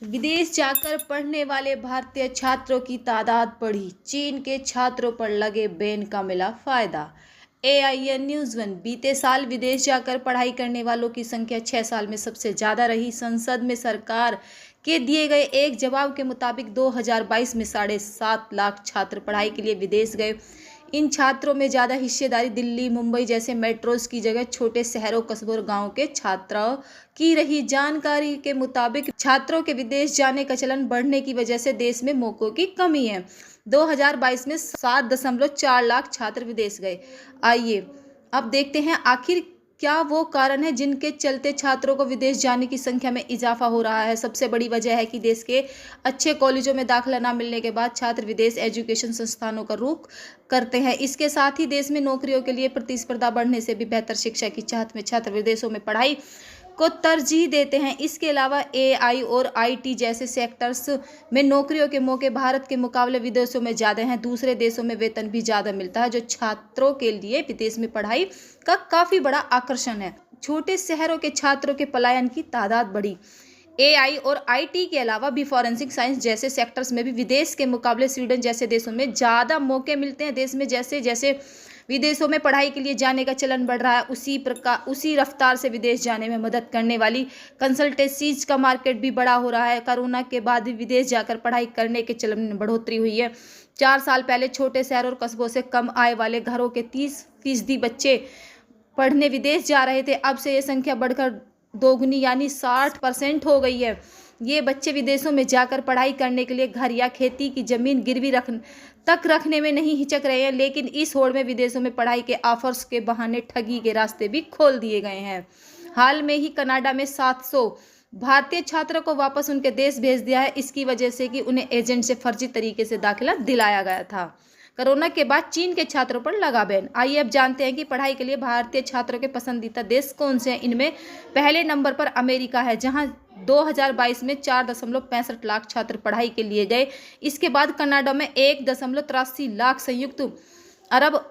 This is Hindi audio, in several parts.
विदेश जाकर पढ़ने वाले भारतीय छात्रों की तादाद बढ़ी। चीन के छात्रों पर लगे बैन का मिला फायदा। AIN news 1। बीते साल विदेश जाकर पढ़ाई करने वालों की संख्या 6 साल में सबसे ज़्यादा रही। संसद में सरकार के दिए गए एक जवाब के मुताबिक 2022 में 7.5 लाख छात्र पढ़ाई के लिए विदेश गए। इन छात्रों में ज़्यादा हिस्सेदारी दिल्ली, मुंबई जैसे मेट्रोज की जगह छोटे शहरों, कस्बों और गाँव के छात्रों की रही। जानकारी के मुताबिक छात्रों के विदेश जाने का चलन बढ़ने की वजह से देश में मौकों की कमी है। 2022 में 7.4 लाख छात्र विदेश गए। आइए अब देखते हैं आखिर क्या वो कारण है जिनके चलते छात्रों को विदेश जाने की संख्या में इजाफा हो रहा है। सबसे बड़ी वजह है कि देश के अच्छे कॉलेजों में दाखिला न मिलने के बाद छात्र विदेश एजुकेशन संस्थानों का रुख करते हैं। इसके साथ ही देश में नौकरियों के लिए प्रतिस्पर्धा बढ़ने से भी बेहतर शिक्षा की चाहत में छात्र विदेशों में पढ़ाई को तरजीह देते हैं। इसके अलावा AI और IT जैसे सेक्टर्स में नौकरियों के मौके भारत के मुकाबले विदेशों में ज़्यादा हैं। दूसरे देशों में वेतन भी ज़्यादा मिलता है, जो छात्रों के लिए विदेश में पढ़ाई का काफ़ी बड़ा आकर्षण है। छोटे शहरों के छात्रों के पलायन की तादाद बढ़ी। AI और IT के अलावा भी फॉरेंसिक साइंस जैसे सेक्टर्स में भी विदेश के मुकाबले स्वीडन जैसे देशों में ज़्यादा मौके मिलते हैं। देश में जैसे जैसे विदेशों में पढ़ाई के लिए जाने का चलन बढ़ रहा है, उसी रफ्तार से विदेश जाने में मदद करने वाली कंसल्टेंसीज का मार्केट भी बड़ा हो रहा है। कोरोना के बाद भी विदेश जाकर पढ़ाई करने के चलन में बढ़ोतरी हुई है। 4 साल पहले छोटे शहरों और कस्बों से कम आय वाले घरों के 30% बच्चे पढ़ने विदेश जा रहे थे। अब से ये संख्या बढ़कर दोगुनी यानी 60% हो गई है। ये बच्चे विदेशों में जाकर पढ़ाई करने के लिए घर या खेती की ज़मीन गिरवी रखने में नहीं हिचक रहे हैं, लेकिन इस होड़ में विदेशों में पढ़ाई के ऑफर्स के बहाने ठगी के रास्ते भी खोल दिए गए हैं। हाल में ही कनाडा में 700 भारतीय छात्रों को वापस उनके देश भेज दिया है, इसकी वजह से कि उन्हें एजेंट से फर्जी तरीके से दाखिला दिलाया गया था। कोरोना के बाद चीन के छात्रों पर लगा बैन। आइए अब जानते हैं कि पढ़ाई के लिए भारतीय छात्रों के पसंदीदा देश कौन से हैं। इनमें पहले नंबर पर अमेरिका है, जहां 2022 में 4.65 लाख छात्र पढ़ाई के लिए गए। इसके बाद कनाडा में 1.83 लाख, संयुक्त अरब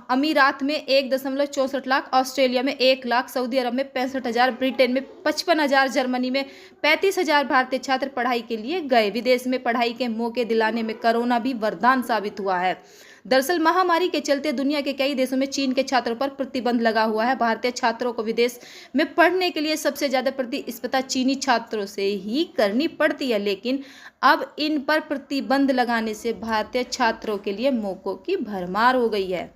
अमीरात में 1.64 लाख, ऑस्ट्रेलिया में 1 लाख, सऊदी अरब में 65,000, ब्रिटेन में 55,000, जर्मनी में 35,000 भारतीय छात्र पढ़ाई के लिए गए। विदेश में पढ़ाई के मौके दिलाने में कोरोना भी वरदान साबित हुआ है। दरअसल महामारी के चलते दुनिया के कई देशों में चीन के छात्रों पर प्रतिबंध लगा हुआ है। भारतीय छात्रों को विदेश में पढ़ने के लिए सबसे ज़्यादा प्रतिस्पर्धा चीनी छात्रों से ही करनी पड़ती है, लेकिन अब इन पर प्रतिबंध लगाने से भारतीय छात्रों के लिए मौकों की भरमार हो गई है।